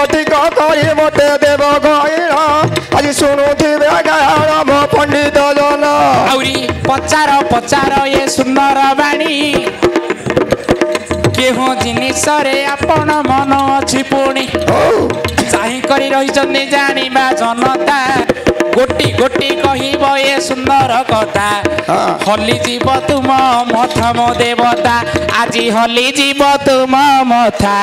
ठीक करी मते देव गईर आज शुणुवे गायन मो पंडित जन आउरी पचार पचार ये सुंदर बाणी केहू जिनिस रे आपण मन अछि पुणी चाहि करी रही जानिबा जनता गोटी गोटी कहब ये सुंदर कथा हली जीव तुम मथा मो देवता आज हली जीव तुम मथा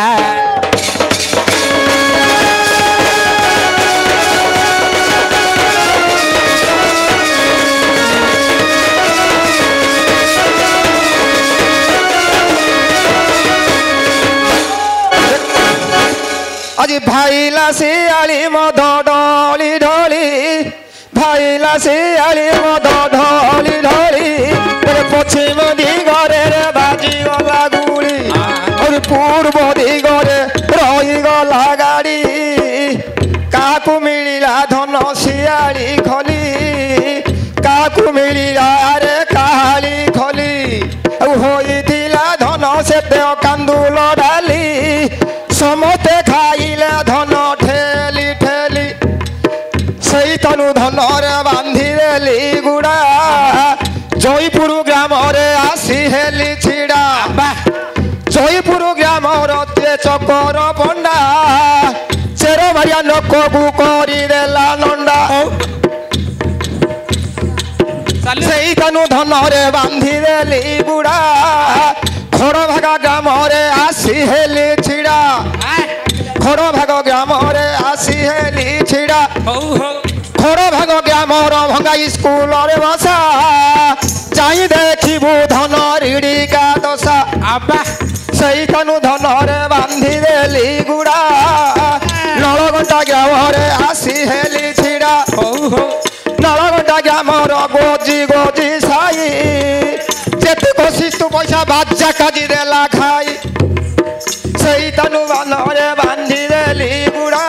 आज भाईला शियाली मद ढली ढली भाईला शियाली मद ढली ढली पश्चिम दिगरे बाजी गला गुड़ी और पूर्व दिगरे रही गला गाड़ी काकू मिलिला धन शियाली खली काकू मिलिला रे काली खली होइथिला धन से कांदुल डाली समते खाइले धन ठेली ठेली सही तनु धन रे बांधी देली गुड़ा जयपुर ग्राम रे आसी हेली छिड़ा जयपुर ग्राम रे चकर पंडा चेर भारिया नक को करी देला नंडा सही तनु धन रे बांधी देली गुड़ा खड़ भागा ग्राम रे आसी हेली छिड़ा खड़ भाग ग्राम रे आसी हेली छिड़ा खड़ भाग ग्राम भंगा स्कूल रे बसा चाई देखिबू धन रीड़ी का दशा सही तनु धन रे बांधी देली गुड़ा नलगंटा ग्राम रे आसी हेली छिड़ा नलगंटा ग्राम गोजी गोजी साई जेते कोशिश तू पैसा बाजा काजी देला खाई सही तनु बानरे बांधी देली गुड़ा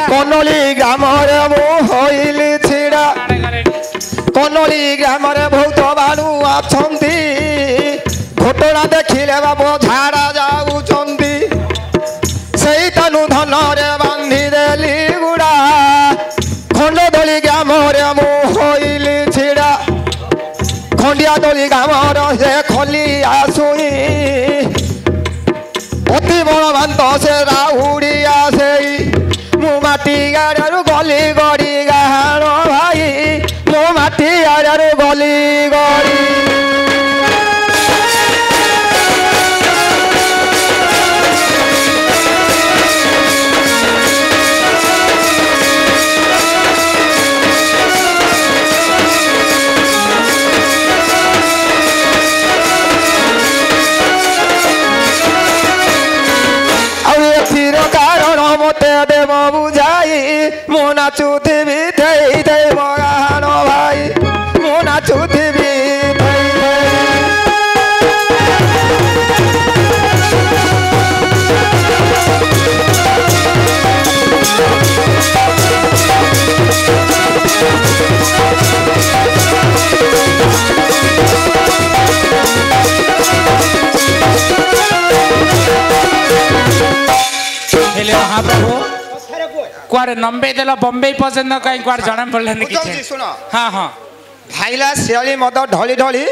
कनोली ग्राम रे मु होइली छिड़ा कनोली ग्राम रे बहुत बालू आछंती घटना देखिले बाबू झाड़ा जाउछंती सही तनु धन रे बांधी देली गुड़ा खंडदली ग्राम रे मु होइली छिड़ा खंडिया दली गाम से खली आसुई अति बड़ भांत से राहुड़ी आसे मु माटी गाड़ू गली गड़ी गाण भाई मु माटी गाड़ू गली गड़ी कारण मते देव बुझाई मो नाचुथिबी थई थई मगाण भाई मो नाचुथिबी महाप्रभु कुआरे नंबे देला बम्बई पर्यंत कहीं कुआरे जना पड़लानी किछे सुन हां हां भाईला शियाली मद ढली ढली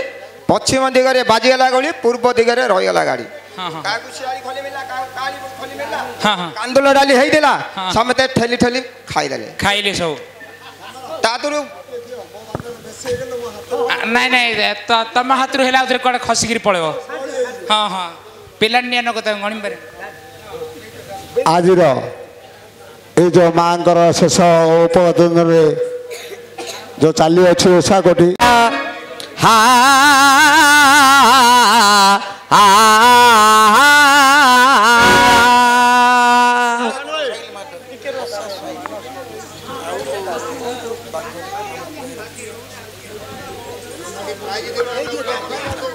पश्चिम दिगरे बाजीगला गाड़ी पूर्व दिगरे रहीगला गाड़ी काकू शियाली खली मिला काली खली मिला हां हां कांदुल डाली हेई देला समते ठेली ठेली खाई देले खाइले सब तातुरु नहीं नहीं तो तम हाथ हेला उधर कोड खसिगिरी पळेबो हां हां पिलानिया न कत गणी पारे आज ये जो मांकर शेष उपदिन जो चली अच्छी ओषा कोटी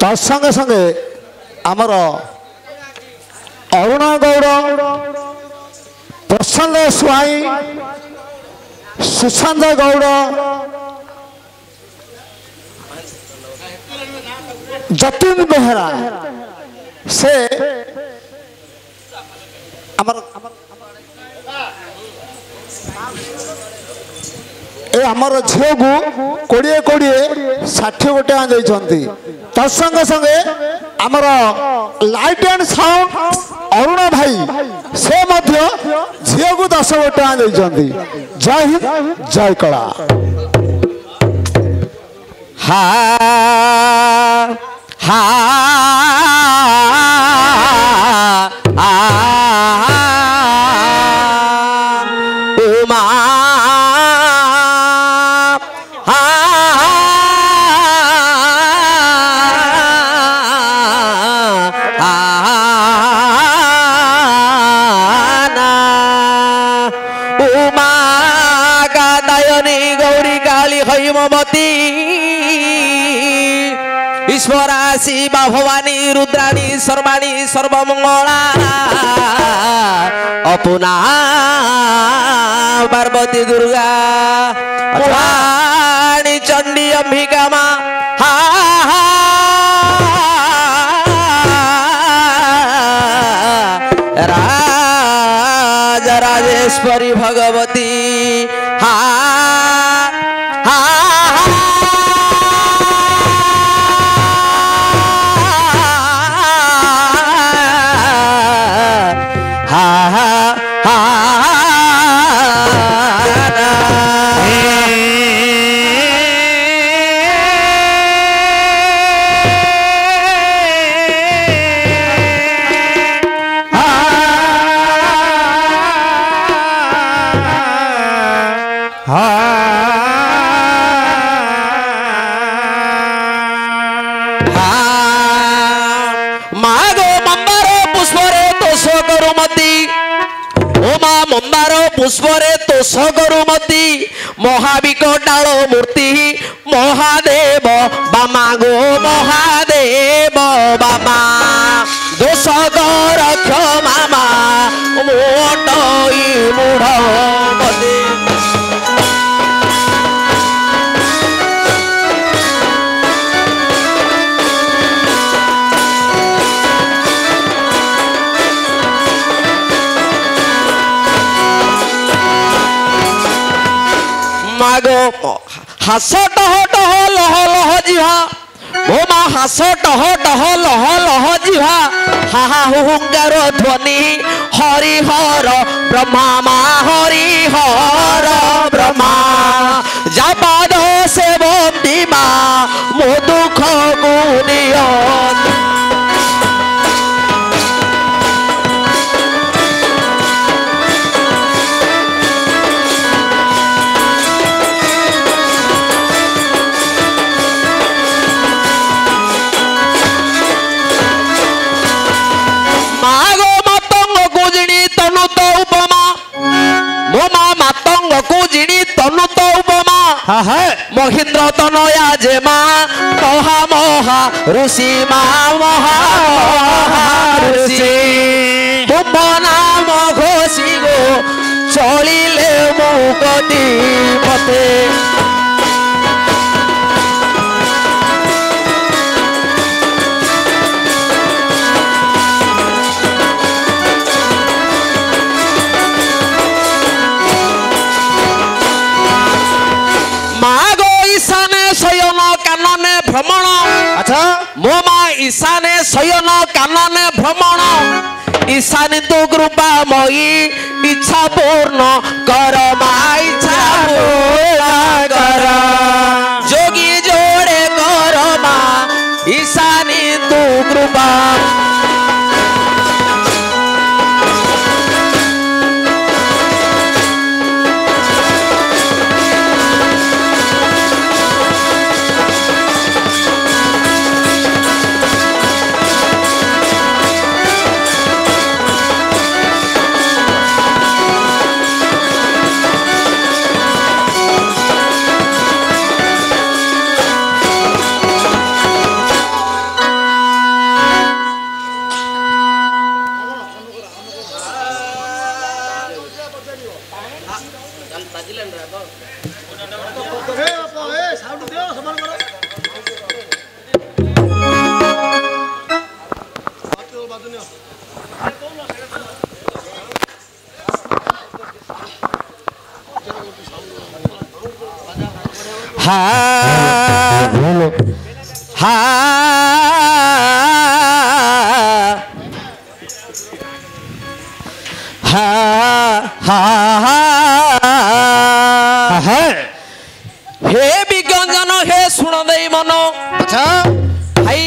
तत्संगे संगे आमर अरुण गौड़ प्रसन्न स्वाई सुशांत गौड़ जतिन बेहरा से ए आमर झील को 20-60 गोटे ଦେଇଛନ୍ତି ତା संगे संगे आमर लाइट एंड साउंड अरुण भाई से मध्य झील को 10 गोटे ଦେଇଛନ୍ତି जय हिंद जय कला हा हा उमा ईश्वरासी बा भवानी रुद्राणी सर्वाणी सर्वमंगला अपुना पार्वती दुर्गा रानी चंडी अंबिका माँ हा राजा राजेश्वरी भगवती हा पुष्परे तो सगरुमती महाविकटाल मूर्ति महादेव बामा गो महादेव बामा दोषगर क्षमा मोटई मूढ़ मागो हास टह टह लह लह जिहा ओ मा हास टह टह लह लह जिहा हा हा हुंगार ध्वनि हरिहर ब्रह्मा मा हरिहर ब्रह्मा जापाद से बंदी मा मो दुख गुनिया महेंद्र तनया जे माँ कहा महा ऋषि माँ महा ऋषि तुम नाम घोषी गो चलिले मुकटी पथे भ्रमण अच्छा मो माँ ईशाने शयन कानने भ्रमण ईशानी तो कृपा मई इच्छा पूर्ण कर माँ इच्छा पूर्ण कर जोगी जोड़े कर माँ ईशानी तो कृपा हा हा हा हा हे विज्ञान हे शुण दे मन अच्छा भाई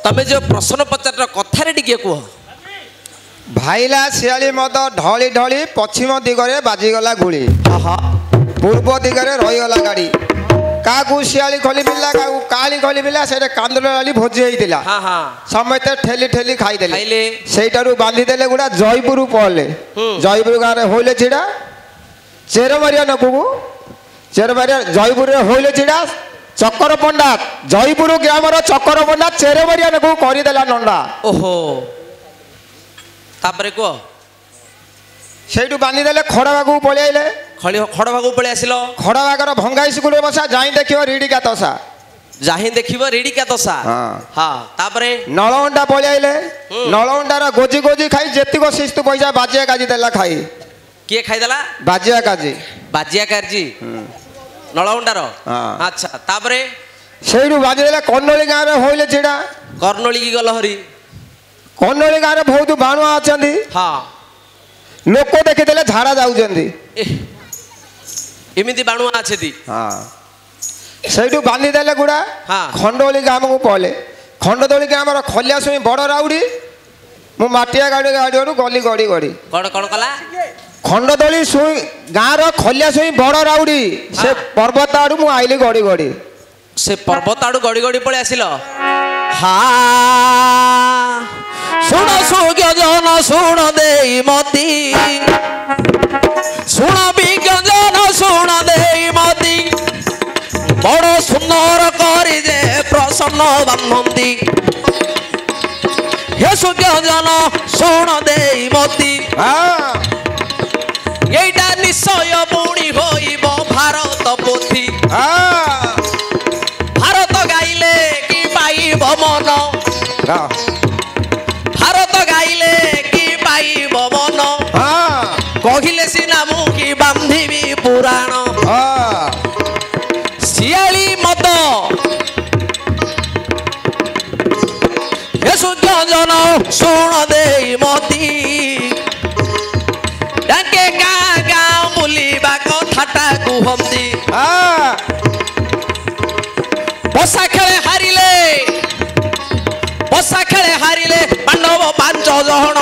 तमे जो प्रश्न पचार कथारे टिके कह भाईला शियाली मद ढली ढली पश्चिम दिगरे बाजिगला गुली पूर्व दिगरे रहीगला गाड़ी काकू शियाली खोली मिलला काकू काली खोली मिलला से कांदुल डाली भोजी होइतिला हाँ हाँ समते ठेली ठेली खाई देले खाइले सेटारू बांधी देले गुडा जयपुर पळले जयपुर गारे होइले छिडा चेरमारिया नकुगु चेरमारिया जयपुर रे होइले छिडा चक्कर पंडा जयपुर ग्रामर चक्कर पंडा चेरमारिया नकुगु करि देला नंडा ओहो तापरे को सेठू बांधी देले खड़ा बागु पळि आइले खड़ भागू पड़े आसिल खड़ा बागर भंगाई स्कूल रे बसा जाई देखियो रीडी का तसा जाहि देखिबो रेडी क्या तसा हाँ तापरे नलगंडा पळि आइले नलगंडार गोजी गोजी खाई जेतिको शिस्तु पैसा बाजिया काजी देला खाई किए खाइदेला बाजिया काजी बाजिया कारजी नलगंडार अच्छा तापरे सेठू बांधी देले कन्नोली गाँव रे होइले छिडा कर्णोली की गल हरी कन्नोली गाँव रे बहुत बाणुआ अछंदी हाँ लोक देखिदेले झाड़ा जाउछंदी एमिति बाणुआ अछेती हाँ सेठू बांधी देले गुडा हाँ खंडोली गाँव को पळे खंडोली गाँव रो खलिया सुई बड़ राउडी मु माटिया गाड़ी गाड़ी गली गड़ी गड़ी कौन कौन कला खंडोली सुई गाँव रो खलिया सुई बड़ राउडी से पर्वत आड़ू मु आइली गड़ी गड़ी से पर्वत आड़ू गड़ी गड़ी पळे आसिल हाँ सुण सुज्ञ जन सुण दे मती सुण विज्ञ जन सुण दे मती बड़ सुंदर करी जे प्रसन्न बांधती हे सुज्ञ जन सुण दे मती এইটা নিশ্চয় পুଣି হইব ভারত পথি ভারত গাইলে কি পাইব মন ভারত গাইলে কি পাইব মন কহিলে সিনা মুখি বান্ধিবি পুরাণ শিয়ালি মত হে সূর্য জন শুণ দেই মতি ডাকে গা গা বুলিবা কথাটা কুহন্তি বসা খেলে হারিলে বসা খেলে হারিলে পাণ্ডব 5 জন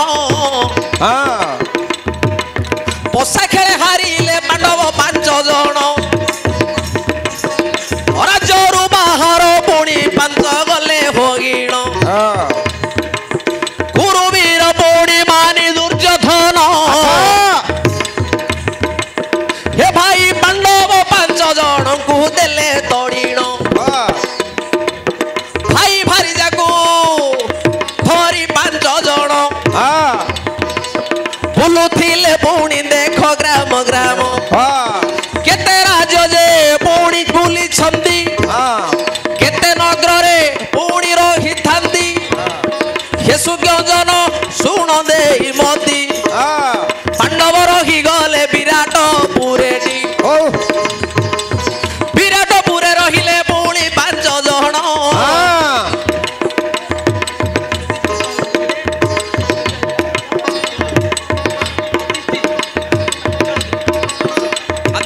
বসা খেলে হারিলে পাণ্ডব 5 জন রাজ্যরু বাহার পুଣି 5 গলে হগিণ কুরুবীর পুଣି মানি দুর্যোধন হে ভাই পাণ্ডব 5 জনଙ୍କୁ দেলে তড়িণ ভাই ভারি যাকু ধরি 5 জন বুলুথিলে পুଣି দেখ গ্রাম গ্রাম কেতে রাজ যে পুଣି বুলিছন্তি কেতে নগরে পুଣି রহিথান্তি হে সুজ্ঞজন শুণ দেই মতি পাণ্ডব রহি গলে বিরাটপুরে বিরাটপুরে রহিলে পুଣି 5 জন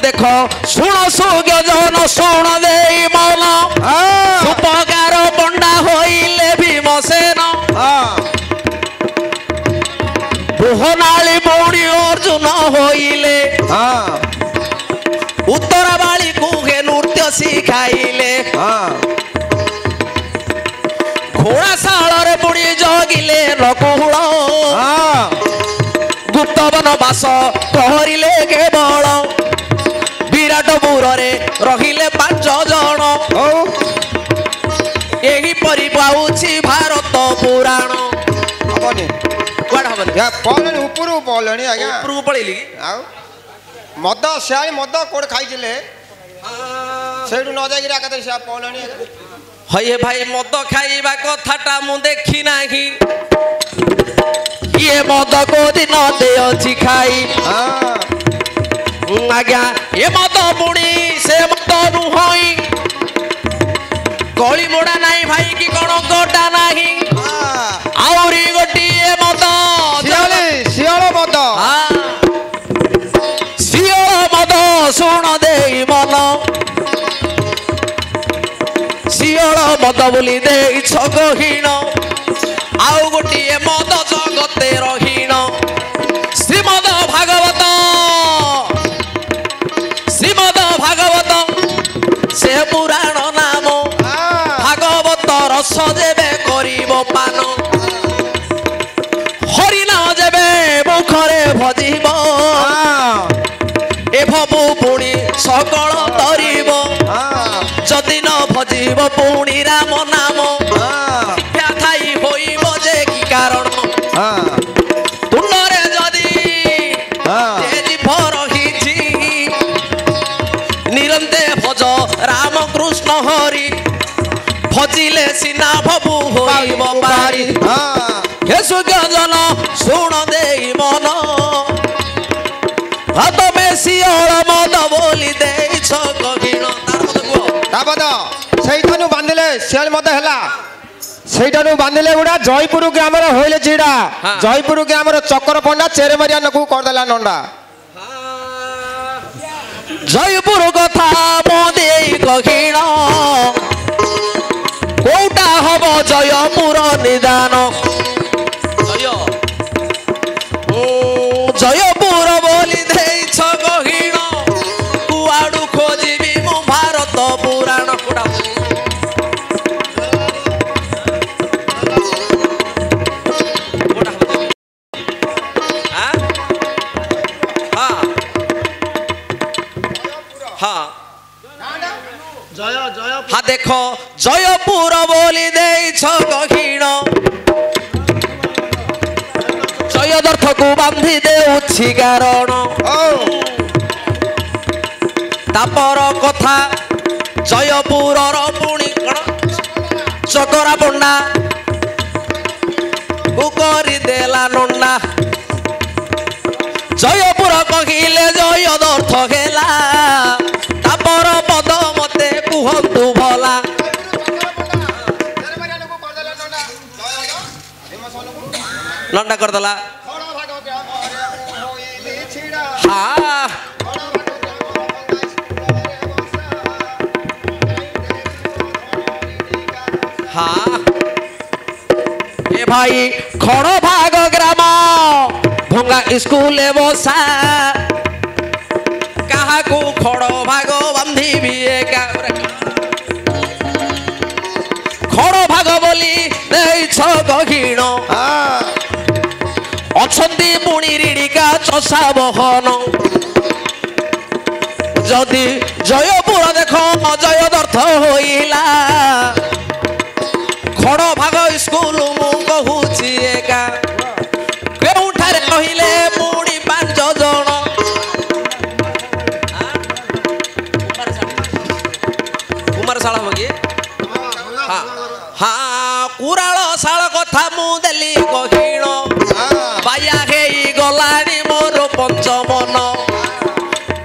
দেখ শুণ সুজ্ঞজন শুণ দেই মন উপকার পণ্ডা হইলে ভীমসেন মোহনালী পুଣି অর্জুন হইলে উত্তরাবাড়ি কুহে নৃত্য শিখাইলে ঘোড়াশাଳରେ পুଣି জগিলে নকুଳ গুপ্তবন বাস କରିଲେ କେବଳ ବିରାଟପୁରରେ ରହିଲେ 5 ଜଣ ଏହିପରି ପାଉଛି ଭାରତ ପୁରାଣ ହବନି କୁଆଡେ ହବନି ପଳେଣି ଉପରକୁ ପଳେଣି ଆଜ୍ଞା ଉପରକୁ ପଳେଇଲି କି ଆଉ ମଦ ଶିଆଳି ମଦ କୋଉଠି ଖାଇଥିଲେ ସେଇଠୁ ନ ଯାଇକିରି ଏକାଥରେ ସିଆ ପଳେଣି ହଏ ଭାଇ ମଦ ଖାଇବା କଥାଟା ମୁଁ ଦେଖି ନାହିଁ ଇଏ ମଦ କୋଉ ଦିନ ଦେଅଛି ଖାଇ ଆଜ୍ଞା ଏ ମଦ ପୁଣି ସେ ମଦ नुहई गली मोड़ा नहीं भाई की कौन गोटा नहीं आउरी गोटिए मद ଶିଆଳ ମଦ ଶିଅଳ ମଦ ଶୁଣ ଦେଇ ମନ ଶିଅଳ ମଦ ବୋଲି ଦେଇଛ ଗହୀନ ଆଉ ଗୋଟିଏ ମଦ ଜଗତେ ରହୀନ ଶ୍ରୀମଦ ଭାଗବତ ସେ ପୁରାଣ ନାମ ଭାଗବତ ରସ ଯେବେ କରିବ ପାନ ହରିନାମ ଯେବେ ମୁଖରେ ଭଜିବ ଏ ଭବୁ ପୁଣି ସକଳ ତରିବ ଯଦି ନ ଭଜିବ ପୁଣି ରାମ ନାମ ଥାଇ ହୋଇବ ଯେ କି କାରଣ ତୁଣ୍ଡରେ ଯଦି ଜୀବ ରହିଛି ନିରନ୍ତେ ଭଜ ରାମ କୃଷ୍ଣ ହରି ଭଜିଲେ ସିନା ଭବୁ ହୋଇବ ପାରି ହେ ସୁଜ୍ଞଜନ ଶୁଣ ଦେଇ ମନ ତମେ ଶିଅଳ ମଦ ବୋଲି ଦେଇଛ ଗହୀନ ତାପଦ ସେଇଠାରୁ ବାନ୍ଧିଲେ ଶିଆଳ ମଦ ହେଲା ସେଇଠାରୁ ବାନ୍ଧିଲେ ଗୁଡା ଜୟପୁର ଗ୍ରାମର ହୋଇଲେ ଚିଡ଼ା ଜୟପୁର ଗ୍ରାମର ଚକର ପଣ୍ଡା ଚେରେମରିଆ ନକୁ କରିଦେଲା ନଣ୍ଡା ଜୟପୁର କଥା ମୋ ଦେଇ ଗହୀନ କୋଉଟା ହବ ଜୟପୁର ନିଦାନ ଜୟପୁର ବୋଲି ଦେଇଛ ଗହୀନ କୁଆଡୁ ଖୋଜିବି ମୁଁ ଭାରତ ପୁରାଣ ଦେଖ ଜୟପୁର ବୋଲି ଦେଇଛ ଗହୀନ ଜୟଦର୍ଥକୁ ବାନ୍ଧି ଦେଉଛି କାରଣ ତାପର କଥା ଜୟପୁରର ପୁଣି କଣ ଚକରା ପଣ୍ଡା କୁ କରିଦେଲା ନଣ୍ଡା ଜୟପୁର କହିଲେ ଜୟଦର୍ଥ ହେଲା ତାପର ପଦ ମତେ କୁହନ୍ତୁ ଭଲା ନଣ୍ଡା କରିଦେଲା ए भाई खड़ भाग ग्राम भंगा स्कूल बसा कहा को खड़ भाग बांधी भी खड़ भाग बोली गहीण अछंती पुणी रीडिका चषा बहन जदि जयपुर देख अजय दर्थ होइला खड़ भाग स्कूल मु कहूची एका केउठारे कहिले पुणी 5 जण कुमारशाला होगी हाँ कुराल शाल कथा मु देली गहीण बाया हेई गलानी मोर पंचमन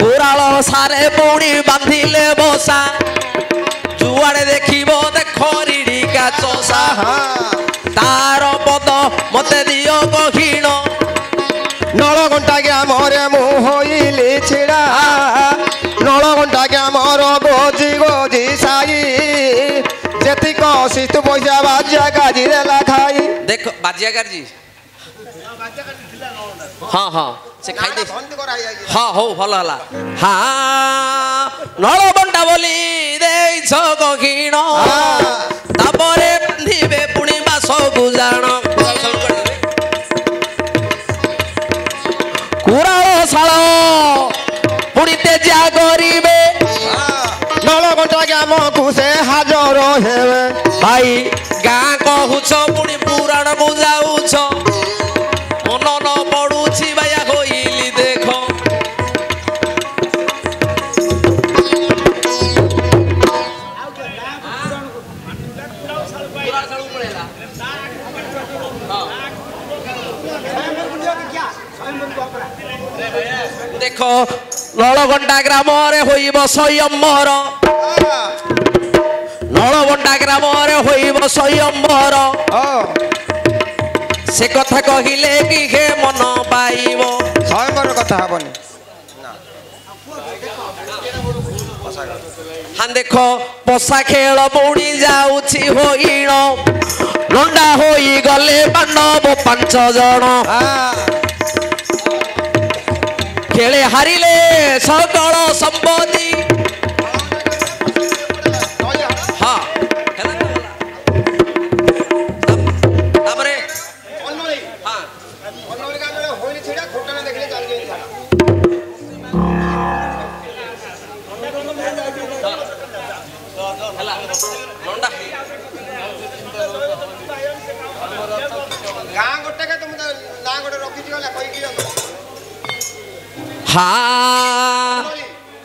कुराल सारे पुणी बांधिले बसा जुआड़े देखिबो देख रीडिका चषा तार पद मते दियो गहीण नल घंटा ग्रामरे मु होइली छिड़ा नल घंटा ग्रामर गोजी गोजी साई जेतिक शिस्तु पैसा बाजिया गाजी देला खाई देख बाजिया गाजी हाँ हाँ से खाई दे हाँ हो भल हला हाँ नल बंटा बोली देइछ गहीण तापरे बांधिबे पुणी बास गुजाण कुराल शाल पुणी तेजा करिबे नल घंटा ग्राम को से हाजर हेबे भाई गाँ कहूछ पुणी पुराण बुझाऊछ मन न पड़ुछि बाया होइली देख देख नलगंडा ग्राम होइब स्वयंवर नलगंडा ग्राम होइब स्वयंवर से कथा कहिले कि हे मन पाइब स्वयंवर कथा हबनी हाँ देख पशा खेल बुड़ी जाऊछि होइण लंडा होई गले बानव 5 जण खेले हारिले सकल संपत्ति हाँ तापरे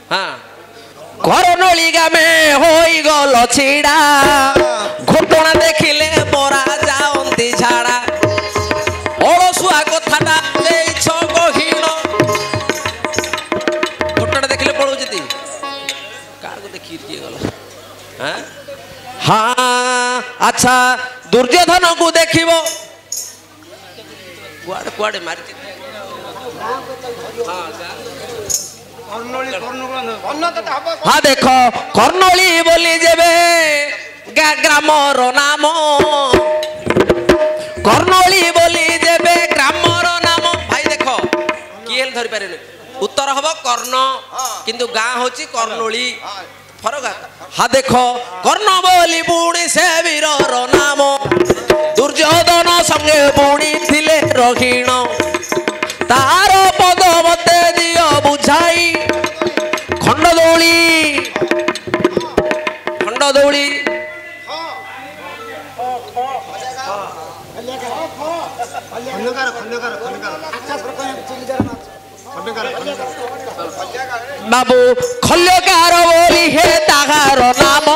हाँ करनोली गामे होई गल छिड़ा घटना देखिले बरा जाओंती झाड़ा अलसुआ कथाटा देइछ कहिण घटना देखिले पळुजती कार को देखि किए गल हां हाँ अच्छा दुर्योधन को देखिबो कुआडे कुआडे मारती हाँ देख कर्णोली बोली जेबे ग्रामर नाम कर्णोली बोली जेबे ग्रामर नाम भाई देख किए धरि पारे उत्तर हब कर्ण किंतु गाँ होची कर्णोली फरक हाँ देख कर्ण बोली बुणी से वीरर नाम दुर्योधन संगे बुणी थिले रहीण तार पद मते दियो बुझाई खंडदौली बाबू खल्यकार बोली हे ताहार नाम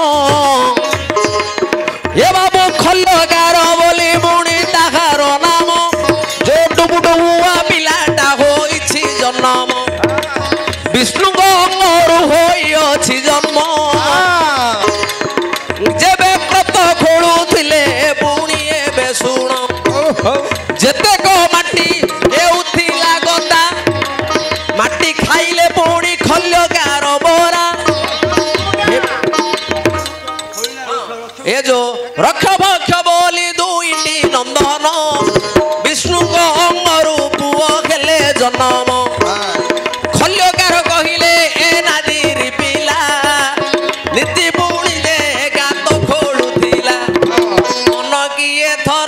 ये बाबू खल्यकार बोली बुणी ताहार नाम जो डुबुडुआ पिलाटा होइछि जन्म विष्णु अंगरु होइछि जन्म जेबे व्रत खोलुथिले बुणी एबे सुण जेतेक माटी हेउथिला गदा माटी खाइले पुणी खल्यकार बोरा ए जो रक्ष भक्ष बोली दुईटी नंदन विष्णु अंगरु पुओ खेले जन्म खल्यकार कहिले ए नादीरी पिला नीति पुणी दे गात खोलुथिला मन किए थर